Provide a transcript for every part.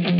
This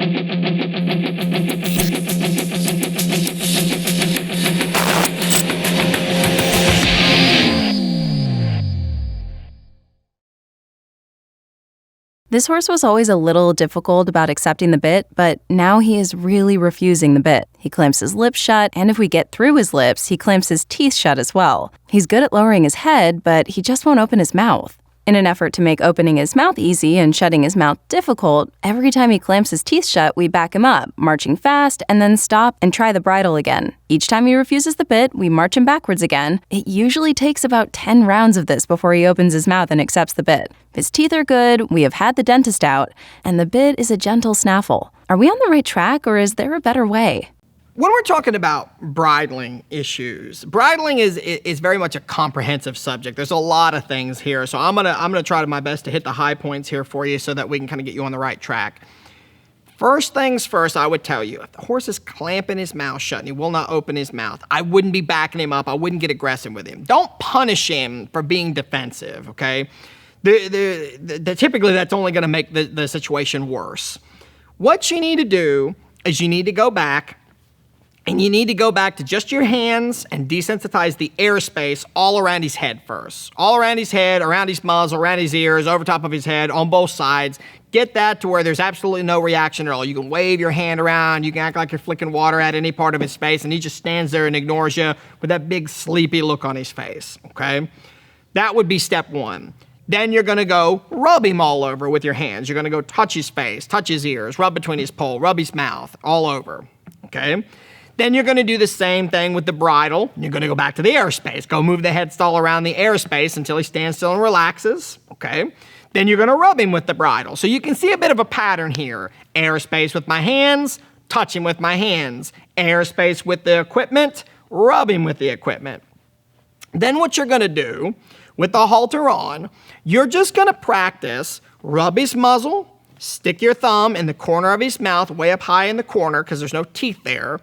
horse was always a little difficult about accepting the bit, but now he is really refusing the bit. He clamps his lips shut, and if we get through his lips, he clamps his teeth shut as well. He's good at lowering his head, but he just won't open his mouth. In an effort to make opening his mouth easy and shutting his mouth difficult, every time he clamps his teeth shut, we back him up, marching fast, and then stop and try the bridle again. Each time he refuses the bit, we march him backwards again. It usually takes about 10 rounds of this before he opens his mouth and accepts the bit. His teeth are good, we have had the dentist out, and the bit is a gentle snaffle. Are we on the right track, or is there a better way? When we're talking about bridling issues, bridling is very much a comprehensive subject. There's a lot of things here, so I'm gonna try my best to hit the high points here for you so that we can kind of get you on the right track. First things first, I would tell you, if the horse is clamping his mouth shut and he will not open his mouth, I wouldn't be backing him up. I wouldn't get aggressive with him. Don't punish him for being defensive, okay? Typically, that's only gonna make the situation worse. What you need to do is you need to go back, and you need to go back to just your hands and desensitize the airspace all around his head first. All around his head, around his muzzle, around his ears, over top of his head, on both sides. Get that to where there's absolutely no reaction at all. You can wave your hand around, you can act like you're flicking water at any part of his face, and he just stands there and ignores you with that big sleepy look on his face, okay? That would be step one. Then you're gonna go rub him all over with your hands. You're gonna go touch his face, touch his ears, rub between his poll, rub his mouth, all over, okay? Then you're gonna do the same thing with the bridle. You're gonna go back to the airspace. Go move the headstall around the airspace until he stands still and relaxes, okay? Then you're gonna rub him with the bridle. So you can see a bit of a pattern here. Airspace with my hands, touch him with my hands. Airspace with the equipment, rub him with the equipment. Then what you're gonna do, with the halter on, you're just gonna practice rub his muzzle, stick your thumb in the corner of his mouth, way up high in the corner, because there's no teeth there,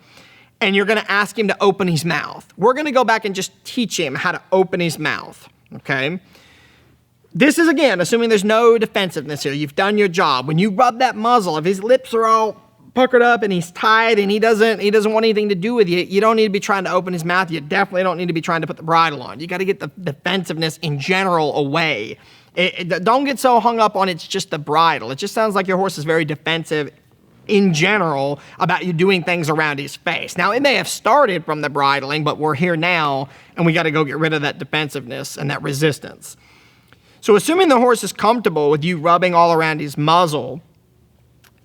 and you're gonna ask him to open his mouth. We're gonna go back and just teach him how to open his mouth, okay? This is, again, assuming there's no defensiveness here. You've done your job. When you rub that muzzle, if his lips are all puckered up and he's tight and he doesn't want anything to do with you, you don't need to be trying to open his mouth. You definitely don't need to be trying to put the bridle on. You gotta get the defensiveness in general away. Don't get so hung up on it's just the bridle. It just sounds like your horse is very defensive in general about you doing things around his face. Now, it may have started from the bridling, but we're here now, and we got to go get rid of that defensiveness and that resistance. So assuming the horse is comfortable with you rubbing all around his muzzle,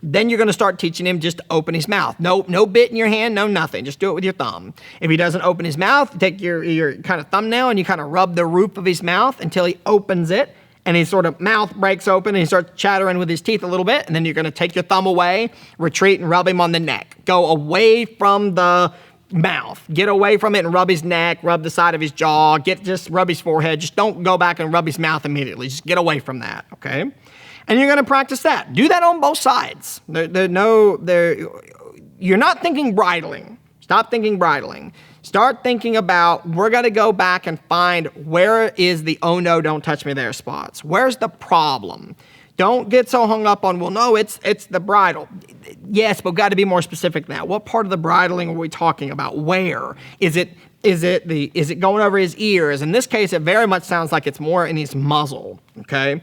then you're going to start teaching him just to open his mouth. No bit in your hand, no nothing. Just do it with your thumb. If he doesn't open his mouth, take your kind of thumbnail and you kind of rub the roof of his mouth until he opens it, and his sort of mouth breaks open and he starts chattering with his teeth a little bit, and then you're gonna take your thumb away, retreat, and rub him on the neck. Go away from the mouth. Get away from it and rub his neck, rub the side of his jaw, just rub his forehead. Just don't go back and rub his mouth immediately. Just get away from that, okay? And you're gonna practice that. Do that on both sides. You're not thinking bridling. Stop thinking bridling. Start thinking about, we're gonna go back and find where is the oh no, don't touch me there spots. Where's the problem? Don't get so hung up on, well, no, it's the bridle. Yes, but we've got to be more specific now. What part of the bridling are we talking about? Where? Is it going over his ears? In this case, it very much sounds like it's more in his muzzle, okay?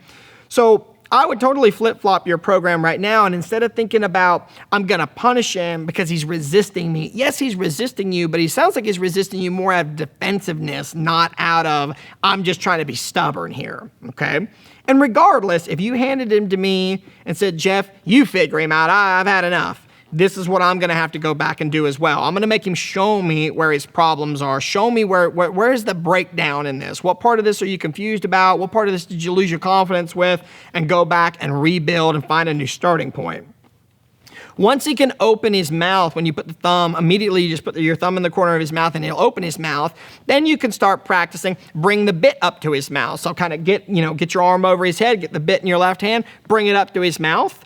So I would totally flip-flop your program right now, and instead of thinking about, I'm going to punish him because he's resisting me. Yes, he's resisting you, but he sounds like he's resisting you more out of defensiveness, not out of, I'm just trying to be stubborn here, okay? And regardless, if you handed him to me and said, Jeff, you figure him out, I've had enough. This is what I'm going to have to go back and do as well. I'm going to make him show me where his problems are. Show me where's the breakdown in this. What part of this are you confused about? What part of this did you lose your confidence with? And go back and rebuild and find a new starting point. Once he can open his mouth, when you put the thumb, immediately you just put your thumb in the corner of his mouth and he'll open his mouth. Then you can start practicing, bring the bit up to his mouth. So kind of get your arm over his head, get the bit in your left hand, bring it up to his mouth.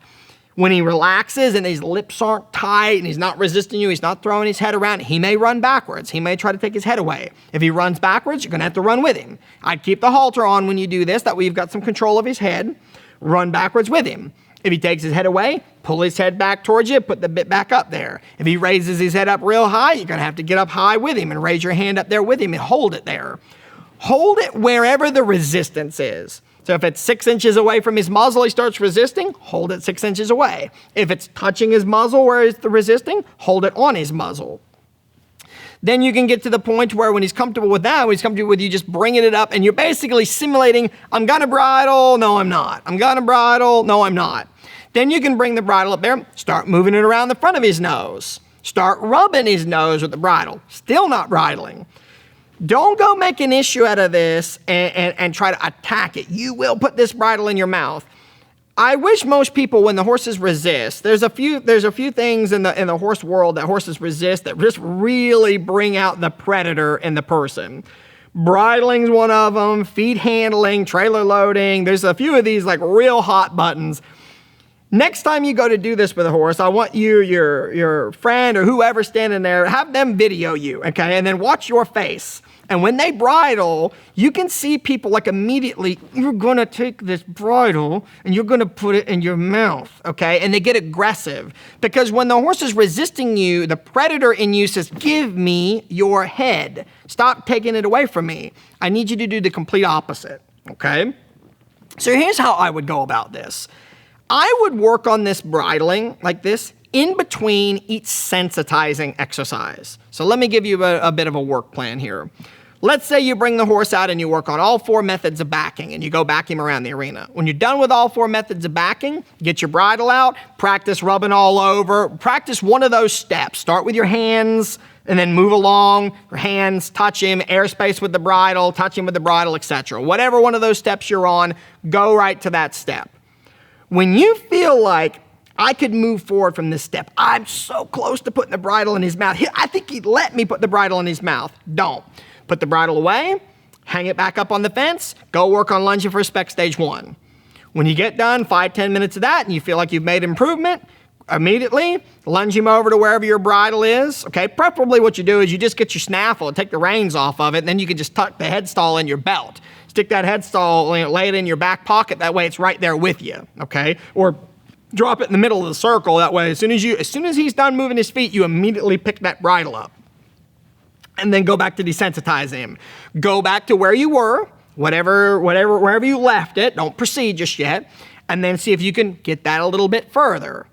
When he relaxes and his lips aren't tight and he's not resisting you, he's not throwing his head around, he may run backwards. He may try to take his head away. If he runs backwards, you're going to have to run with him. I'd keep the halter on when you do this. That way you've got some control of his head. Run backwards with him. If he takes his head away, pull his head back towards you, put the bit back up there. If he raises his head up real high, you're gonna have to get up high with him and raise your hand up there with him and hold it there. Hold it wherever the resistance is. So if it's 6 inches away from his muzzle, he starts resisting, hold it 6 inches away. If it's touching his muzzle where he's resisting, hold it on his muzzle. Then you can get to the point where when he's comfortable with that, when he's comfortable with you just bringing it up and you're basically simulating, I'm gonna bridle, no I'm not. I'm gonna bridle, no I'm not. Then you can bring the bridle up there, start moving it around the front of his nose. Start rubbing his nose with the bridle, still not bridling. Don't go make an issue out of this and try to attack it. You will put this bridle in your mouth. I wish most people, when the horses resist, there's a few things in the horse world that horses resist that just really bring out the predator in the person. Bridling's one of them, feet handling, trailer loading. There's a few of these like real hot buttons. Next time you go to do this with a horse, I want you, your friend or whoever standing there, have them video you, okay? And then watch your face. And when they bridle, you can see people like immediately, you're gonna take this bridle and you're gonna put it in your mouth, okay? And they get aggressive because when the horse is resisting you, the predator in you says, give me your head. Stop taking it away from me. I need you to do the complete opposite, okay? So here's how I would go about this. I would work on this bridling like this in between each sensitizing exercise. So let me give you a bit of a work plan here. Let's say you bring the horse out and you work on all 4 methods of backing and you go back him around the arena. When you're done with all 4 methods of backing, get your bridle out, practice rubbing all over, practice one of those steps. Start with your hands and then move along, your hands, touch him, airspace with the bridle, touch him with the bridle, etc. Whatever one of those steps you're on, go right to that step. When you feel like I could move forward from this step, I'm so close to putting the bridle in his mouth. I think he'd let me put the bridle in his mouth. Don't. Put the bridle away, hang it back up on the fence, go work on lunging for spec stage 1. When you get done, 5-10 minutes of that, and you feel like you've made improvement, immediately lunge him over to wherever your bridle is. Okay, preferably what you do is you just get your snaffle and take the reins off of it, and then you can just tuck the headstall in your belt. Stick that headstall, lay it in your back pocket, that way it's right there with you, okay? Or drop it in the middle of the circle, that way as soon as he's done moving his feet, you immediately pick that bridle up. And then go back to desensitize him. Go back to where you were, wherever you left it, don't proceed just yet, and then see if you can get that a little bit further.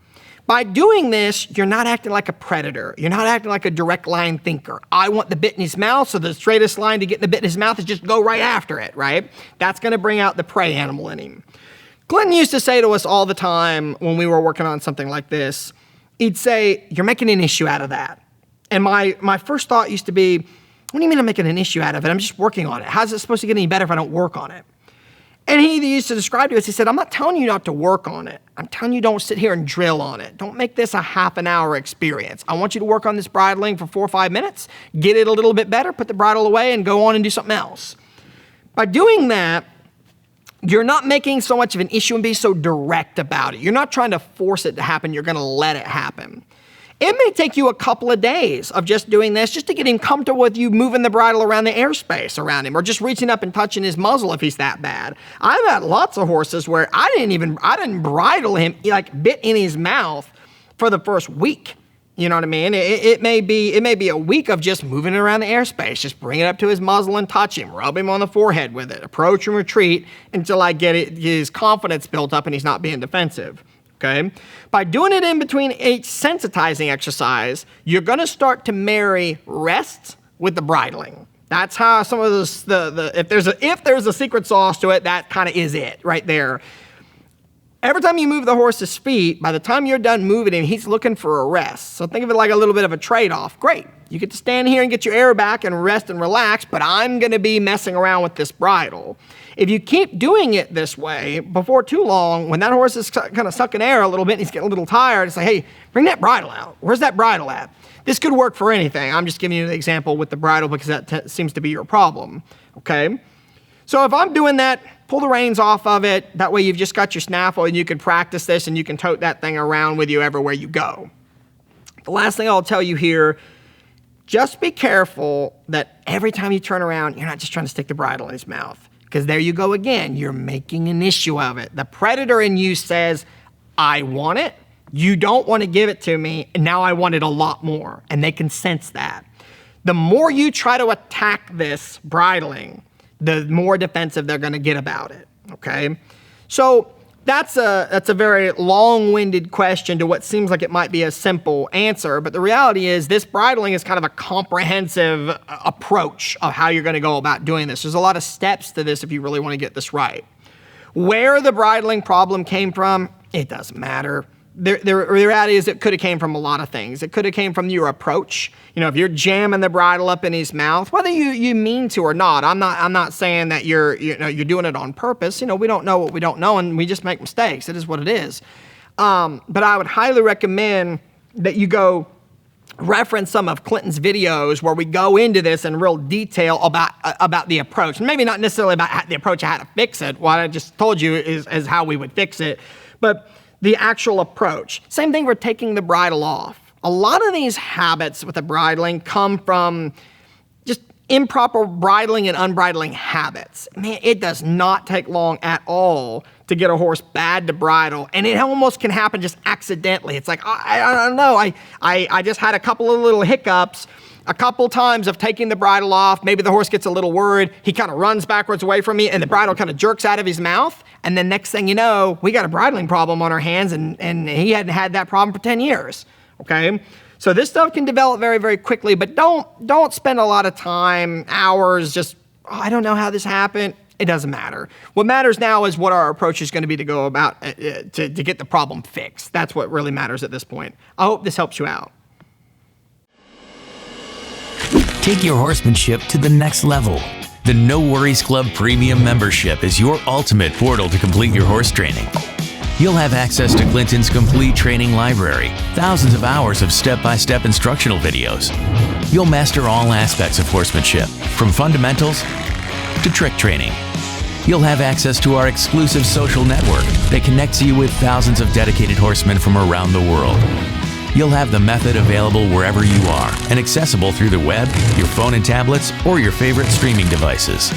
By doing this, you're not acting like a predator. You're not acting like a direct line thinker. I want the bit in his mouth, so the straightest line to get the bit in his mouth is just go right after it, right? That's gonna bring out the prey animal in him. Clinton used to say to us all the time when we were working on something like this, he'd say, you're making an issue out of that. And my first thought used to be, what do you mean I'm making an issue out of it? I'm just working on it. How's it supposed to get any better if I don't work on it? And he used to describe to us, he said, I'm not telling you not to work on it. I'm telling you don't sit here and drill on it. Don't make this a half an hour experience. I want you to work on this bridling for 4 or 5 minutes, get it a little bit better, put the bridle away and go on and do something else. By doing that, you're not making so much of an issue and be so direct about it. You're not trying to force it to happen. You're gonna let it happen. It may take you a couple of days of just doing this, just to get him comfortable with you moving the bridle around the airspace around him, or just reaching up and touching his muzzle if he's that bad. I've had lots of horses where I didn't bridle him, like bit in his mouth for the first week. You know what I mean? It may be a week of just moving it around the airspace, just bring it up to his muzzle and touch him, rub him on the forehead with it, approach and retreat until I get his confidence built up and he's not being defensive. Okay? By doing it in between each sensitizing exercise, you're gonna start to marry rest with the bridling. That's how some of this, if there's a secret sauce to it, that kind of is it right there. Every time you move the horse's feet, by the time you're done moving him, he's looking for a rest. So think of it like a little bit of a trade-off. Great, you get to stand here and get your air back and rest and relax, but I'm gonna be messing around with this bridle. If you keep doing it this way, before too long, when that horse is kind of sucking air a little bit and he's getting a little tired, it's like, hey, bring that bridle out. Where's that bridle at? This could work for anything. I'm just giving you the example with the bridle because that seems to be your problem, okay? So if I'm doing that, pull the reins off of it. That way you've just got your snaffle and you can practice this and you can tote that thing around with you everywhere you go. The last thing I'll tell you here, just be careful that every time you turn around, you're not just trying to stick the bridle in his mouth. Because there you go again, you're making an issue of it. The predator in you says, I want it, you don't want to give it to me, and now I want it a lot more. And they can sense that. The more you try to attack this bridling, the more defensive they're going to get about it, okay? So that's a very long-winded question to what seems like it might be a simple answer, but the reality is this bridling is kind of a comprehensive approach of how you're going to go about doing this. There's a lot of steps to this if you really want to get this right. Where the bridling problem came from, it doesn't matter. The reality is it could have came from a lot of things. It could have came from your approach. You know, if you're jamming the bridle up in his mouth, whether you mean to or not, I'm not saying that you're doing it on purpose. You know, we don't know what we don't know, and we just make mistakes. It is what it is. But I would highly recommend that you go reference some of Clinton's videos where we go into this in real detail about the approach. Maybe not necessarily about the approach of how to fix it. What I just told you is how we would fix it. But the actual approach. Same thing for taking the bridle off. A lot of these habits with the bridling come from just improper bridling and unbridling habits. Man, it does not take long at all to get a horse bad to bridle, and it almost can happen just accidentally. It's like, I don't know, I just had a couple of little hiccups a couple times of taking the bridle off. Maybe the horse gets a little worried. He kind of runs backwards away from me, and the bridle kind of jerks out of his mouth. And then next thing you know, we got a bridling problem on our hands, and he hadn't had that problem for 10 years, okay? So this stuff can develop very, very quickly, but don't spend a lot of time, hours, just, I don't know how this happened. It doesn't matter. What matters now is what our approach is going to be to go about to get the problem fixed. That's what really matters at this point. I hope this helps you out. Take your horsemanship to the next level. The No Worries Club Premium membership is your ultimate portal to complete your horse training. You'll have access to Clinton's complete training library, thousands of hours of step-by-step instructional videos. You'll master all aspects of horsemanship, from fundamentals to trick training. You'll have access to our exclusive social network that connects you with thousands of dedicated horsemen from around the world. You'll have the method available wherever you are and accessible through the web, your phone and tablets, or your favorite streaming devices.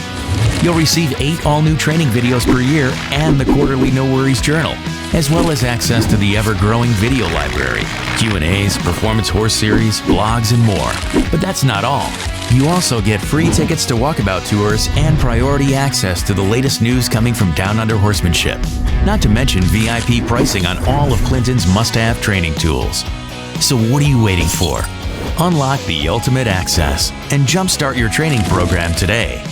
You'll receive 8 all-new training videos per year and the quarterly No Worries Journal, as well as access to the ever-growing video library, Q&As, performance horse series, blogs, and more. But that's not all. You also get free tickets to walkabout tours and priority access to the latest news coming from Down Under horsemanship. Not to mention VIP pricing on all of Clinton's must-have training tools. So what are you waiting for? Unlock the ultimate access and jumpstart your training program today.